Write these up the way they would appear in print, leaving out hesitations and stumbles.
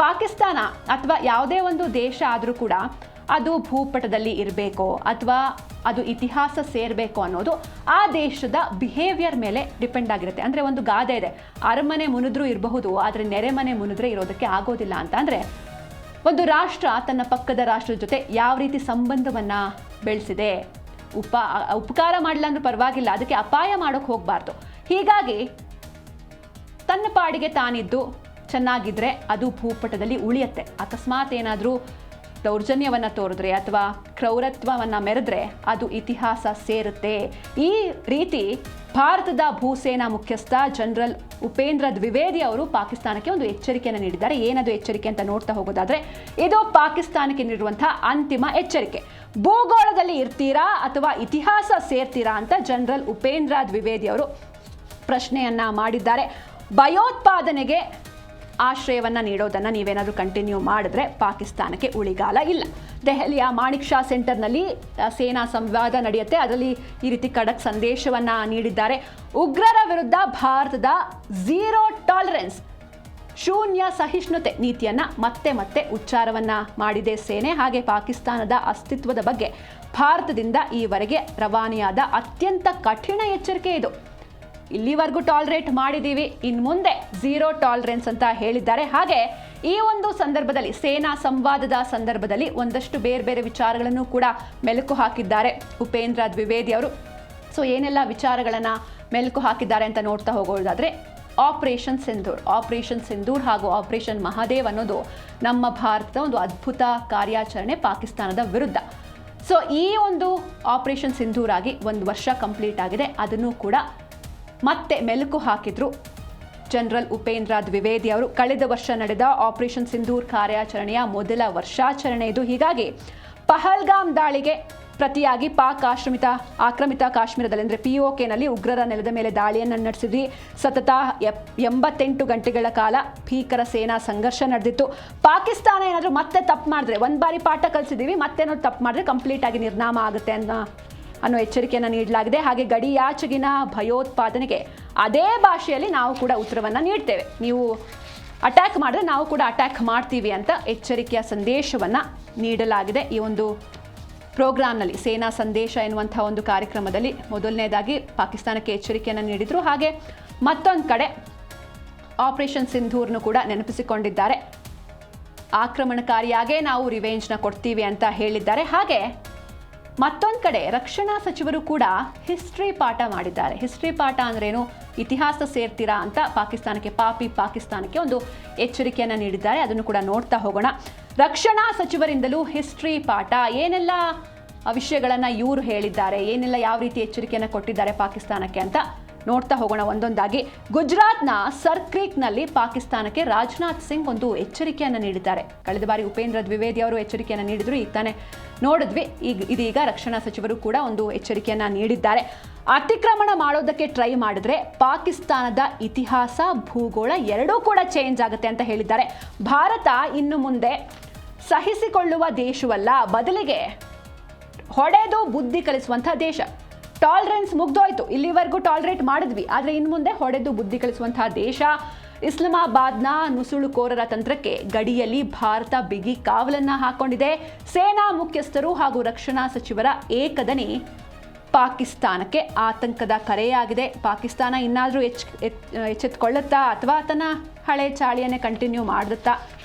ಪಾಕಿಸ್ತಾನ ಅಥವಾ ಯಾವುದೇ ಒಂದು ದೇಶ ಆದರೂ ಕೂಡ ಅದು ಭೂಪಟದಲ್ಲಿ ಇರಬೇಕು ಅಥವಾ ಅದು ಇತಿಹಾಸ ಸೇರಬೇಕು ಅನ್ನೋದು ಆ ದೇಶದ ಬಿಹೇವಿಯರ್ ಮೇಲೆ ಡಿಪೆಂಡ್ ಆಗಿರುತ್ತೆ. ಅಂದರೆ ಒಂದು ಗಾದೆ ಇದೆ, ಅರಮನೆ ಮುನಿದ್ರೂ ಇರಬಹುದು ಆದರೆ ನೆರೆಮನೆ ಮುನಿದ್ರೆ ಇರೋದಕ್ಕೆ ಆಗೋದಿಲ್ಲ ಅಂತ. ಅಂದರೆ ಒಂದು ರಾಷ್ಟ್ರ ತನ್ನ ಪಕ್ಕದ ರಾಷ್ಟ್ರದ ಜೊತೆ ಯಾವ ರೀತಿ ಸಂಬಂಧವನ್ನು ಬೆಳೆಸಿದೆ, ಉಪಕಾರ ಮಾಡಲಿಲ್ಲ ಅಂದ್ರೂ ಪರವಾಗಿಲ್ಲ, ಅದಕ್ಕೆ ಅಪಾಯ ಮಾಡೋಕ್ಕೆ ಹೋಗಬಾರ್ದು. ಹೀಗಾಗಿ ತನ್ನ ಪಾಡಿಗೆ ತಾನಿದ್ದು ಚೆನ್ನಾಗಿದ್ದರೆ ಅದು ಭೂಪಟದಲ್ಲಿ ಉಳಿಯುತ್ತೆ. ಅಕಸ್ಮಾತ್ ಏನಾದರೂ ದೌರ್ಜನ್ಯವನ್ನು ತೋರಿದ್ರೆ ಅಥವಾ ಕ್ರೌರತ್ವವನ್ನು ಮೆರೆದ್ರೆ ಅದು ಇತಿಹಾಸ ಸೇರುತ್ತೆ. ಈ ರೀತಿ ಭಾರತದ ಭೂಸೇನಾ ಮುಖ್ಯಸ್ಥ ಜನರಲ್ ಉಪೇಂದ್ರ ದ್ವಿವೇದಿ ಅವರು ಪಾಕಿಸ್ತಾನಕ್ಕೆ ಒಂದು ಎಚ್ಚರಿಕೆಯನ್ನು ನೀಡಿದ್ದಾರೆ. ಏನದು ಎಚ್ಚರಿಕೆ ಅಂತ ನೋಡ್ತಾ ಹೋಗೋದಾದ್ರೆ, ಇದು ಪಾಕಿಸ್ತಾನಕ್ಕೆ ನೀಡಿರುವಂತಹ ಅಂತಿಮ ಎಚ್ಚರಿಕೆ. ಭೂಗೋಳದಲ್ಲಿ ಇರ್ತೀರಾ ಅಥವಾ ಇತಿಹಾಸ ಸೇರ್ತೀರಾ ಅಂತ ಜನರಲ್ ಉಪೇಂದ್ರ ದ್ವಿವೇದಿ ಅವರು ಪ್ರಶ್ನೆಯನ್ನ ಮಾಡಿದ್ದಾರೆ. ಭಯೋತ್ಪಾದನೆಗೆ ಆಶ್ರಯವನ್ನು ನೀಡೋದನ್ನು ನೀವೇನಾದರೂ ಕಂಟಿನ್ಯೂ ಮಾಡಿದ್ರೆ ಪಾಕಿಸ್ತಾನಕ್ಕೆ ಉಳಿಗಾಲ ಇಲ್ಲ. ದೆಹಲಿಯ ಮಾಣಿಕ್ ಶಾ ಸೆಂಟರ್ನಲ್ಲಿ ಸೇನಾ ಸಂವಾದ ನಡೆಯುತ್ತೆ. ಅದರಲ್ಲಿ ಈ ರೀತಿ ಖಡಕ್ ಸಂದೇಶವನ್ನು ನೀಡಿದ್ದಾರೆ. ಉಗ್ರರ ವಿರುದ್ಧ ಭಾರತದ ಝೀರೋ ಟಾಲರೆನ್ಸ್, ಶೂನ್ಯ ಸಹಿಷ್ಣುತೆ ನೀತಿಯನ್ನು ಮತ್ತೆ ಮತ್ತೆ ಉಚ್ಚಾರವನ್ನು ಮಾಡಿದೆ ಸೇನೆ. ಹಾಗೆ ಪಾಕಿಸ್ತಾನದ ಅಸ್ತಿತ್ವದ ಬಗ್ಗೆ ಭಾರತದಿಂದ ಈವರೆಗೆ ರವಾನೆಯಾದ ಅತ್ಯಂತ ಕಠಿಣ ಎಚ್ಚರಿಕೆ ಇದು. ಇಲ್ಲಿವರೆಗೂ ಟಾಲರೇಟ್ ಮಾಡಿದ್ದೀವಿ, ಇನ್ನು ಮುಂದೆ ಝೀರೋ ಟಾಲರೆನ್ಸ್ ಅಂತ ಹೇಳಿದ್ದಾರೆ. ಹಾಗೆ ಈ ಒಂದು ಸಂದರ್ಭದಲ್ಲಿ ಸೇನಾ ಸಂವಾದದ ಸಂದರ್ಭದಲ್ಲಿ ಒಂದಷ್ಟು ಬೇರೆ ಬೇರೆ ವಿಚಾರಗಳನ್ನು ಕೂಡ ಮೆಲುಕು ಹಾಕಿದ್ದಾರೆ ಉಪೇಂದ್ರ ದ್ವಿವೇದಿ ಅವರು. ಸೊ ಏನೆಲ್ಲ ವಿಚಾರಗಳನ್ನು ಮೆಲುಕು ಹಾಕಿದ್ದಾರೆ ಅಂತ ನೋಡ್ತಾ ಹೋಗೋದಾದರೆ, ಆಪರೇಷನ್ ಸಿಂಧೂರ್ ಹಾಗೂ ಆಪರೇಷನ್ ಮಹಾದೇವ್ ಅನ್ನೋದು ನಮ್ಮ ಭಾರತದ ಒಂದು ಅದ್ಭುತ ಕಾರ್ಯಾಚರಣೆ ಪಾಕಿಸ್ತಾನದ ವಿರುದ್ಧ. ಸೊ ಈ ಒಂದು ಆಪರೇಷನ್ ಸಿಂಧೂರ್ ಆಗಿ 1 ವರ್ಷ ಕಂಪ್ಲೀಟ್ ಆಗಿದೆ. ಅದನ್ನು ಕೂಡ ಮತ್ತೆ ಮೆಲುಕು ಹಾಕಿದ್ರು ಜನರಲ್ ಉಪೇಂದ್ರ ದ್ವಿವೇದಿ ಅವರು. ಕಳೆದ ವರ್ಷ ನಡೆದ ಆಪರೇಷನ್ ಸಿಂಧೂರ್ ಕಾರ್ಯಾಚರಣೆಯ ಮೊದಲ ವರ್ಷಾಚರಣೆ ಇದು. ಹೀಗಾಗಿ ಪಹಲ್ಗಾಮ್ ದಾಳಿಗೆ ಪ್ರತಿಯಾಗಿ ಪಾಕ್ ಆಕ್ರಮಿತ ಕಾಶ್ಮೀರದಲ್ಲಿ ಅಂದರೆ POKನಲ್ಲಿ ಉಗ್ರರ ನೆಲದ ಮೇಲೆ ದಾಳಿಯನ್ನು ನಡೆಸಿದ್ವಿ. ಸತತ 88 ಗಂಟೆಗಳ ಕಾಲ ಭೀಕರ ಸೇನಾ ಸಂಘರ್ಷ ನಡೆದಿತ್ತು. ಪಾಕಿಸ್ತಾನ ಏನಾದರೂ ಮತ್ತೆ ತಪ್ಪು ಮಾಡಿದ್ರೆ, ಒಂದು ಬಾರಿ ಪಾಠ ಕಲಿಸಿದ್ದೀವಿ, ಮತ್ತೇನಾದ್ರು ತಪ್ಪು ಮಾಡಿದ್ರೆ ಕಂಪ್ಲೀಟ್ ಆಗಿ ನಿರ್ನಾಮ ಆಗುತ್ತೆ ಅನ್ನೋ ಎಚ್ಚರಿಕೆಯನ್ನು ನೀಡಲಾಗಿದೆ. ಹಾಗೆ ಗಡಿಯಾಚೆಗಿನ ಭಯೋತ್ಪಾದನೆಗೆ ಅದೇ ಭಾಷೆಯಲ್ಲಿ ನಾವು ಕೂಡ ಉತ್ತರವನ್ನು ನೀಡ್ತೇವೆ, ನೀವು ಅಟ್ಯಾಕ್ ಮಾಡಿದ್ರೆ ನಾವು ಕೂಡ ಅಟ್ಯಾಕ್ ಮಾಡ್ತೀವಿ ಅಂತ ಎಚ್ಚರಿಕೆಯ ಸಂದೇಶವನ್ನು ನೀಡಲಾಗಿದೆ. ಈ ಒಂದು ಪ್ರೋಗ್ರಾಮ್ನಲ್ಲಿ ಸೇನಾ ಸಂದೇಶ ಎನ್ನುವಂಥ ಒಂದು ಕಾರ್ಯಕ್ರಮದಲ್ಲಿ ಮೊದಲನೇದಾಗಿ ಪಾಕಿಸ್ತಾನಕ್ಕೆ ಎಚ್ಚರಿಕೆಯನ್ನು ನೀಡಿದರು. ಹಾಗೆ ಮತ್ತೊಂದು ಕಡೆ ಆಪರೇಷನ್ ಸಿಂಧೂರ್ನು ಕೂಡ ನೆನಪಿಸಿಕೊಂಡಿದ್ದಾರೆ. ಆಕ್ರಮಣಕಾರಿಯಾಗೇ ನಾವು ರಿವೆಂಜ್ನ ಕೊಡ್ತೀವಿ ಅಂತ ಹೇಳಿದ್ದಾರೆ. ಹಾಗೆ ಮತ್ತೊಂದು ಕಡೆ ರಕ್ಷಣಾ ಸಚಿವರು ಕೂಡ ಹಿಸ್ಟ್ರಿ ಪಾಠ ಮಾಡಿದ್ದಾರೆ. ಹಿಸ್ಟ್ರಿ ಪಾಠ ಅಂದ್ರೇನು, ಇತಿಹಾಸ ಸೇರ್ತೀರಾ ಅಂತ ಪಾಕಿಸ್ತಾನಕ್ಕೆ ಒಂದು ಎಚ್ಚರಿಕೆಯನ್ನು ನೀಡಿದ್ದಾರೆ. ಅದನ್ನು ಕೂಡ ನೋಡ್ತಾ ಹೋಗೋಣ. ರಕ್ಷಣಾ ಸಚಿವರಿಂದಲೂ ಹಿಸ್ಟ್ರಿ ಪಾಠ, ಏನೆಲ್ಲ ವಿಷಯಗಳನ್ನು ಇವರು ಹೇಳಿದ್ದಾರೆ, ಏನೆಲ್ಲ ಯಾವ ರೀತಿ ಎಚ್ಚರಿಕೆಯನ್ನು ಕೊಟ್ಟಿದ್ದಾರೆ ಪಾಕಿಸ್ತಾನಕ್ಕೆ ಅಂತ ನೋಡ್ತಾ ಹೋಗೋಣ ಒಂದೊಂದಾಗಿ. ಗುಜರಾತ್ನ ಸರ್ಕ್ರೀಕ್ನಲ್ಲಿ ಪಾಕಿಸ್ತಾನಕ್ಕೆ ರಾಜನಾಥ್ ಸಿಂಗ್ ಒಂದು ಎಚ್ಚರಿಕೆಯನ್ನು ನೀಡಿದ್ದಾರೆ. ಕಳೆದ ಬಾರಿ ಉಪೇಂದ್ರ ದ್ವಿವೇದಿ ಅವರು ಎಚ್ಚರಿಕೆಯನ್ನು ನೀಡಿದ್ರು, ಈಗ ತಾನೇ ನೋಡಿದ್ವಿ. ಇದೀಗ ರಕ್ಷಣಾ ಸಚಿವರು ಕೂಡ ಒಂದು ಎಚ್ಚರಿಕೆಯನ್ನು ನೀಡಿದ್ದಾರೆ. ಅತಿಕ್ರಮಣ ಮಾಡೋದಕ್ಕೆ ಟ್ರೈ ಮಾಡಿದ್ರೆ ಪಾಕಿಸ್ತಾನದ ಇತಿಹಾಸ ಭೂಗೋಳ ಎರಡೂ ಕೂಡ ಚೇಂಜ್ ಆಗುತ್ತೆ ಅಂತ ಹೇಳಿದ್ದಾರೆ. ಭಾರತ ಇನ್ನು ಮುಂದೆ ಸಹಿಸಿಕೊಳ್ಳುವ ದೇಶವಲ್ಲ, ಬದಲಿಗೆ ಹೊಡೆದು ಬುದ್ಧಿ ಕಲಿಸುವಂಥ ದೇಶ. ಟಾಲರೆನ್ಸ್ ಮುಗ್ದೋಯ್ತು, ಇಲ್ಲಿವರೆಗೂ ಟಾಲರೇಟ್ ಮಾಡಿದ್ವಿ, ಆದರೆ ಇನ್ನು ಮುಂದೆ ಹೊಡೆದು ಬುದ್ಧಿ ಕಲಿಸುವಂತಹ ದೇಶ. ಇಸ್ಲಾಮಾಬಾದ್ನ ನುಸುಳುಕೋರರ ತಂತ್ರಕ್ಕೆ ಗಡಿಯಲ್ಲಿ ಭಾರತ ಬಿಗಿ ಕಾವಲನ್ನ ಹಾಕೊಂಡಿದೆ. ಸೇನಾ ಮುಖ್ಯಸ್ಥರು ಹಾಗೂ ರಕ್ಷಣಾ ಸಚಿವರ ಏಕದನಿ ಪಾಕಿಸ್ತಾನಕ್ಕೆ ಆತಂಕದ ಕರೆಯಾಗಿದೆ. ಪಾಕಿಸ್ತಾನ ಇನ್ನಾದರೂ ಎಚ್ಚೆತ್ತುಕೊಳ್ಳುತ್ತಾ ಅಥವಾ ತನ್ನ ಹಳೆ ಚಾಳಿಯನ್ನೇ ಕಂಟಿನ್ಯೂ ಮಾಡುತ್ತಾ?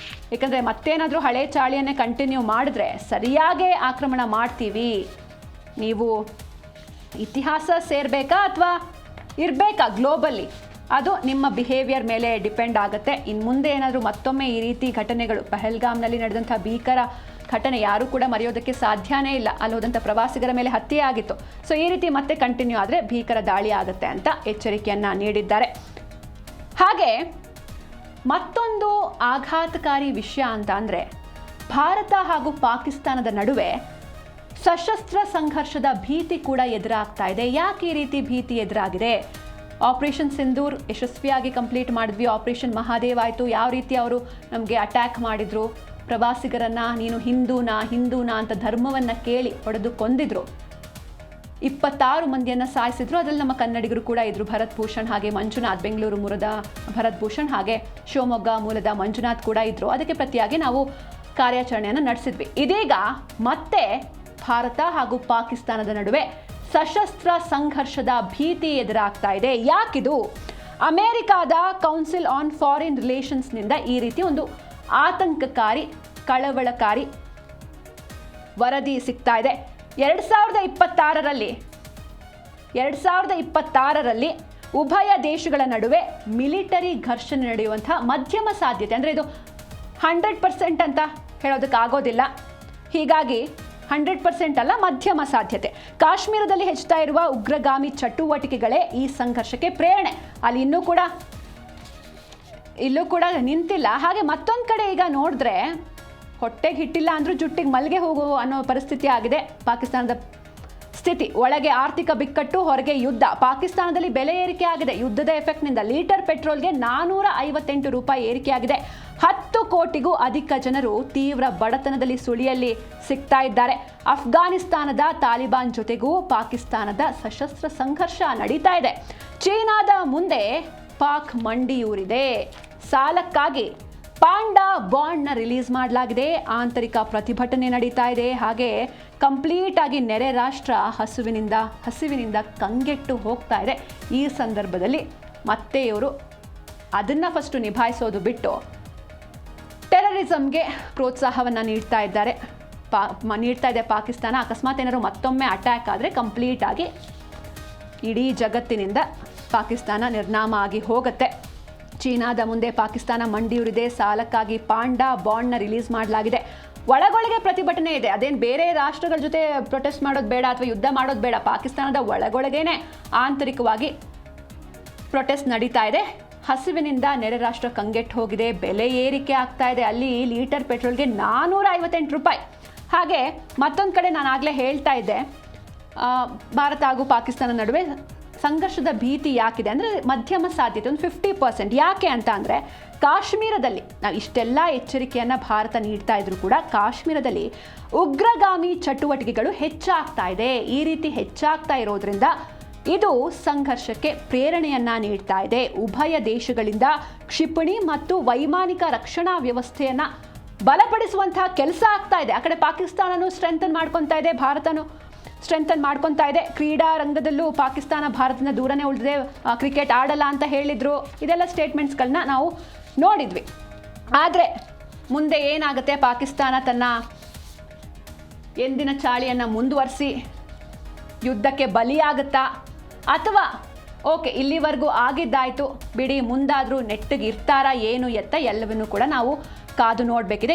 ಯಾಕಂದರೆ ಮತ್ತೇನಾದರೂ ಹಳೆ ಚಾಳಿಯನ್ನೇ ಕಂಟಿನ್ಯೂ ಮಾಡಿದ್ರೆ ಸರಿಯಾಗೇ ಆಕ್ರಮಣ ಮಾಡ್ತೀವಿ, ನೀವು ಇತಿಹಾಸ ಸೇರಬೇಕಾ ಅಥವಾ ಇರಬೇಕಾ ಗ್ಲೋಬಲ್ಲಿ, ಅದು ನಿಮ್ಮ ಬಿಹೇವಿಯರ್ ಮೇಲೆ ಡಿಪೆಂಡ್ ಆಗುತ್ತೆ. ಇನ್ನು ಮುಂದೆ ಏನಾದರೂ ಮತ್ತೊಮ್ಮೆ ಈ ರೀತಿ ಘಟನೆಗಳು, ಪಹಲ್ಗಾಮ್ನಲ್ಲಿ ನಡೆದಂಥ ಭೀಕರ ಘಟನೆ ಯಾರೂ ಕೂಡ ಮರೆಯೋದಕ್ಕೆ ಸಾಧ್ಯನೇ ಇಲ್ಲ. ಅಲ್ಲಿ ಹೋದಂಥ ಪ್ರವಾಸಿಗರ ಮೇಲೆ ಹತ್ಯೆ ಆಗಿತ್ತು. ಸೊ ಈ ರೀತಿ ಮತ್ತೆ ಕಂಟಿನ್ಯೂ ಆದರೆ ಭೀಕರ ದಾಳಿ ಆಗುತ್ತೆ ಅಂತ ಎಚ್ಚರಿಕೆಯನ್ನು ನೀಡಿದ್ದಾರೆ. ಹಾಗೆ ಮತ್ತೊಂದು ಆಘಾತಕಾರಿ ವಿಷಯ ಅಂತ ಅಂದರೆ, ಭಾರತ ಹಾಗೂ ಪಾಕಿಸ್ತಾನದ ನಡುವೆ ಸಶಸ್ತ್ರ ಸಂಘರ್ಷದ ಭೀತಿ ಕೂಡ ಎದುರಾಗ್ತಾ ಇದೆ. ಯಾಕೆ ಈ ರೀತಿ ಭೀತಿ ಎದುರಾಗಿದೆ? ಆಪರೇಷನ್ ಸಿಂಧೂರ್ ಯಶಸ್ವಿಯಾಗಿ ಕಂಪ್ಲೀಟ್ ಮಾಡಿದ್ವಿ, ಆಪರೇಷನ್ ಮಹಾದೇವ್ ಆಯಿತು, ಯಾವ ರೀತಿ ಅವರು ನಮಗೆ ಅಟ್ಯಾಕ್ ಮಾಡಿದ್ರು, ಪ್ರವಾಸಿಗರನ್ನ ನೀನು ಹಿಂದೂನಾ ಅಂತ ಧರ್ಮವನ್ನು ಕೇಳಿ ಹೊಡೆದು ಕೊಂದಿದ್ರು. 26 ಮಂದಿಯನ್ನು ಸಾಯಿಸಿದ್ರು. ಅದರಲ್ಲಿ ನಮ್ಮ ಕನ್ನಡಿಗರು ಕೂಡ ಇದ್ರು, ಭರತ್ ಭೂಷಣ್ ಹಾಗೆ ಮಂಜುನಾಥ್, ಬೆಂಗಳೂರು ಮೂಲದ ಭರತ್ ಭೂಷಣ್ ಹಾಗೆ ಶಿವಮೊಗ್ಗ ಮೂಲದ ಮಂಜುನಾಥ್ ಕೂಡ ಇದ್ರು. ಅದಕ್ಕೆ ಪ್ರತಿಯಾಗಿ ನಾವು ಕಾರ್ಯಾಚರಣೆಯನ್ನು ನಡೆಸಿದ್ವಿ. ಇದೀಗ ಮತ್ತೆ ಭಾರತ ಹಾಗೂ ಪಾಕಿಸ್ತಾನದ ನಡುವೆ ಸಶಸ್ತ್ರ ಸಂಘರ್ಷದ ಭೀತಿ ಎದುರಾಗ್ತಾ ಇದೆ. ಯಾಕಿದು? ಅಮೆರಿಕಾದ ಕೌನ್ಸಿಲ್ ಆನ್ ಫಾರಿನ್ ರಿಲೇಷನ್ಸ್ನಿಂದ ಈ ರೀತಿ ಒಂದು ಆತಂಕಕಾರಿ, ಕಳವಳಕಾರಿ ವರದಿ ಸಿಗ್ತಾ ಇದೆ. 2026ರಲ್ಲಿ ಉಭಯ ದೇಶಗಳ ನಡುವೆ ಮಿಲಿಟರಿ ಘರ್ಷಣೆ ನಡೆಯುವಂತಹ ಮಧ್ಯಮ ಸಾಧ್ಯತೆ, ಅಂದರೆ ಇದು 100% ಅಂತ ಹೇಳೋದಕ್ಕಾಗೋದಿಲ್ಲ. ಹೀಗಾಗಿ 100% ಅಲ್ಲ, ಮಧ್ಯಮ ಸಾಧ್ಯತೆ. ಕಾಶ್ಮೀರದಲ್ಲಿ ಹೆಚ್ಚುತ್ತಾ ಇರುವ ಉಗ್ರಗಾಮಿ ಚಟುವಟಿಕೆಗಳೇ ಈ ಸಂಘರ್ಷಕ್ಕೆ ಪ್ರೇರಣೆ. ಅಲ್ಲಿ ಇಲ್ಲೂ ಕೂಡ ನಿಂತಿಲ್ಲ. ಹಾಗೆ ಮತ್ತೊಂದು ಕಡೆ ಈಗ ನೋಡಿದ್ರೆ ಹೊಟ್ಟೆಗೆ ಹಿಟ್ಟಿಲ್ಲ ಅಂದ್ರೂ ಜುಟ್ಟಿಗೆ ಮಲ್ಗೆ ಹೋಗು ಅನ್ನೋ ಪರಿಸ್ಥಿತಿ ಆಗಿದೆ ಪಾಕಿಸ್ತಾನದ ಸ್ಥಿತಿ. ಒಳಗೆ ಆರ್ಥಿಕ ಬಿಕ್ಕಟ್ಟು, ಹೊರಗೆ ಯುದ್ಧ. ಪಾಕಿಸ್ತಾನದಲ್ಲಿ ಬೆಲೆ ಏರಿಕೆ ಆಗಿದೆ. ಯುದ್ಧದ ಎಫೆಕ್ಟ್ನಿಂದ ಲೀಟರ್ ಪೆಟ್ರೋಲ್ಗೆ 458 ರೂಪಾಯಿ ಏರಿಕೆ ಆಗಿದೆ. 10 ಕೋಟಿಗೂ ಅಧಿಕ ಜನರು ತೀವ್ರ ಬಡತನದಲ್ಲಿ ಸುಳಿಯಲ್ಲಿ ಸಿಗ್ತಾ ಇದ್ದಾರೆ. ಅಫ್ಘಾನಿಸ್ತಾನದ ತಾಲಿಬಾನ್ ಜೊತೆಗೂ ಪಾಕಿಸ್ತಾನದ ಸಶಸ್ತ್ರ ಸಂಘರ್ಷ ನಡೀತಾ ಇದೆ. ಚೀನಾದ ಮುಂದೆ ಪಾಕ್ ಮಂಡಿಯೂರಿದೆ. ಸಾಲಕ್ಕಾಗಿ ಪಾಂಡಾ ಬಾಂಡ್ನ ರಿಲೀಸ್ ಮಾಡಲಾಗಿದೆ. ಆಂತರಿಕ ಪ್ರತಿಭಟನೆ ನಡೀತಾ ಇದೆ. ಹಾಗೆ ಕಂಪ್ಲೀಟ್ ಆಗಿ ನೆರೆ ರಾಷ್ಟ್ರ ಹಸಿವಿನಿಂದ ಕಂಗೆಟ್ಟು ಹೋಗ್ತಾ ಇದೆ. ಈ ಸಂದರ್ಭದಲ್ಲಿ ಮತ್ತೆ ಇವರು ಅದನ್ನು ಫಸ್ಟು ನಿಭಾಯಿಸೋದು ಬಿಟ್ಟು ಟೆರರಿಸಮ್ಗೆ ಪ್ರೋತ್ಸಾಹವನ್ನು ನೀಡ್ತಾ ಇದೆ ಪಾಕಿಸ್ತಾನ. ಅಕಸ್ಮಾತ್ ಏನಾದ್ರು ಮತ್ತೊಮ್ಮೆ ಅಟ್ಯಾಕ್ ಆದರೆ ಕಂಪ್ಲೀಟ್ ಆಗಿ ಇಡೀ ಜಗತ್ತಿನಿಂದ ಪಾಕಿಸ್ತಾನ ನಿರ್ನಾಮ ಆಗಿ ಹೋಗುತ್ತೆ. ಚೀನಾದ ಮುಂದೆ ಪಾಕಿಸ್ತಾನ ಮಂಡಿಯೂರಿದೆ. ಸಾಲಕ್ಕಾಗಿ ಪಾಂಡಾ ಬಾಂಡ್ನ ರಿಲೀಸ್ ಮಾಡಲಾಗಿದೆ. ಒಳಗೊಳಗೆ ಪ್ರತಿಭಟನೆ ಇದೆ. ಅದೇನು ಬೇರೆ ರಾಷ್ಟ್ರಗಳ ಜೊತೆ ಪ್ರೊಟೆಸ್ಟ್ ಮಾಡೋದು ಬೇಡ ಅಥವಾ ಯುದ್ಧ ಮಾಡೋದು ಬೇಡ. ಪಾಕಿಸ್ತಾನದ ಒಳಗೊಳಗೇನೆ ಆಂತರಿಕವಾಗಿ ಪ್ರೊಟೆಸ್ಟ್ ನಡೀತಾ ಇದೆ. ಹಸಿವಿನಿಂದ ನೆರೆ ರಾಷ್ಟ್ರ ಕಂಗೆಟ್ಟು ಹೋಗಿದೆ. ಬೆಲೆ ಏರಿಕೆ ಆಗ್ತಾ ಇದೆ. ಅಲ್ಲಿ ಲೀಟರ್ ಪೆಟ್ರೋಲ್ಗೆ 458 ರೂಪಾಯಿ. ಹಾಗೆ ಮತ್ತೊಂದು ಕಡೆ ನಾನು ಆಗಲೇ ಹೇಳ್ತಾ ಇದ್ದೆ, ಭಾರತ ಹಾಗೂ ಪಾಕಿಸ್ತಾನ ನಡುವೆ ಸಂಘರ್ಷದ ಭೀತಿ ಯಾಕಿದೆ ಅಂದರೆ ಮಧ್ಯಮ ಸಾಧ್ಯತೆ, ಒಂದು 50%. ಯಾಕೆ ಅಂತ ಅಂದರೆ ಕಾಶ್ಮೀರದಲ್ಲಿ ನಾವು ಇಷ್ಟೆಲ್ಲ ಎಚ್ಚರಿಕೆಯನ್ನು ಭಾರತ ನೀಡ್ತಾ ಇದ್ರು ಕೂಡ ಕಾಶ್ಮೀರದಲ್ಲಿ ಉಗ್ರಗಾಮಿ ಚಟುವಟಿಕೆಗಳು ಹೆಚ್ಚಾಗ್ತಾ ಇದೆ. ಈ ರೀತಿ ಹೆಚ್ಚಾಗ್ತಾ ಇರೋದ್ರಿಂದ ಇದು ಸಂಘರ್ಷಕ್ಕೆ ಪ್ರೇರಣೆಯನ್ನ ನೀಡ್ತಾ ಇದೆ. ಉಭಯ ದೇಶಗಳಿಂದ ಕ್ಷಿಪಣಿ ಮತ್ತು ವೈಮಾನಿಕ ರಕ್ಷಣಾ ವ್ಯವಸ್ಥೆಯನ್ನ ಬಲಪಡಿಸುವಂತಹ ಕೆಲಸ ಆಗ್ತಾ ಇದೆ. ಆ ಕಡೆ ಪಾಕಿಸ್ತಾನನೂ ಸ್ಟ್ರೆಂಥನ್ ಮಾಡ್ಕೊತಾ ಇದೆ, ಭಾರತನೂ ಸ್ಟ್ರೆಂಥನ್ ಮಾಡ್ಕೊತಾ ಇದೆ. ಕ್ರೀಡಾ ರಂಗದಲ್ಲೂ ಪಾಕಿಸ್ತಾನ ಭಾರತದಿಂದ ದೂರನೇ ಉಳಿದಿದೆ. ಕ್ರಿಕೆಟ್ ಆಡಲ್ಲ ಅಂತ ಹೇಳಿದ್ರು. ಇದೆಲ್ಲ ಸ್ಟೇಟ್ಮೆಂಟ್ಸ್ಗಳನ್ನ ನಾವು ನೋಡಿದ್ವಿ. ಆದರೆ ಮುಂದೆ ಏನಾಗುತ್ತೆ? ಪಾಕಿಸ್ತಾನ ತನ್ನ ಎಂದಿನ ಚಾಳಿಯನ್ನು ಮುಂದುವರಿಸಿ ಯುದ್ಧಕ್ಕೆ ಬಲಿಯಾಗುತ್ತಾ ಅಥವಾ ಓಕೆ ಇಲ್ಲಿವರೆಗೂ ಆಗಿದ್ದಾಯಿತು ಬಿಡಿ ಮುಂದಾದರೂ ನೆಟ್ಟಗಿರ್ತಾರಾ ಏನು ಎತ್ತ ಎಲ್ಲವನ್ನೂ ಕೂಡ ನಾವು ಕಾದು ನೋಡಬೇಕಿದೆ.